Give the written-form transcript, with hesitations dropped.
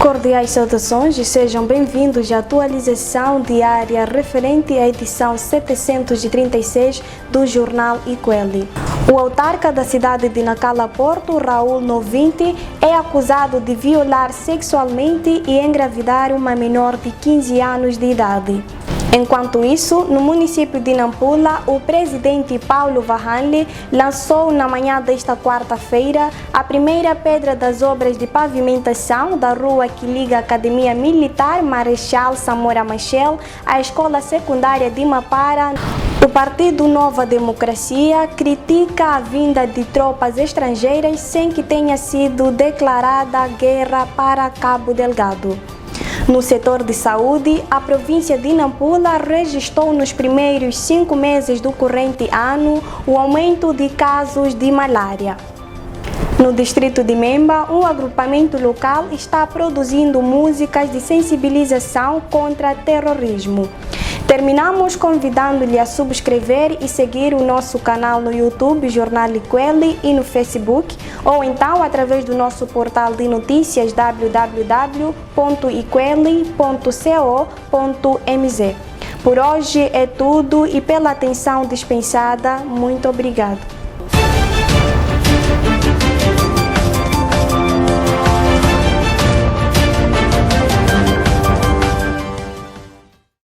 Cordiais saudações e sejam bem-vindos à atualização diária referente à edição 736 do jornal Ikweli. O autarca da cidade de Nacala, Porto, Raul Novinti, é acusado de violar sexualmente e engravidar uma menor de 15 anos de idade. Enquanto isso, no município de Nampula, o presidente Paulo Vahanli lançou na manhã desta quarta-feira a primeira pedra das obras de pavimentação da rua que liga a Academia Militar Marechal Samora Machel à Escola Secundária de Mapara. O Partido Nova Democracia critica a vinda de tropas estrangeiras sem que tenha sido declarada guerra para Cabo Delgado. No setor de saúde, a província de Nampula registrou nos primeiros 5 meses do corrente ano o aumento de casos de malária. No distrito de Memba, um agrupamento local está produzindo músicas de sensibilização contra terrorismo. Terminamos convidando-lhe a subscrever e seguir o nosso canal no YouTube, Jornal Ikweli, e no Facebook, ou então através do nosso portal de notícias www.ikweli.co.mz. Por hoje é tudo e pela atenção dispensada, muito obrigado.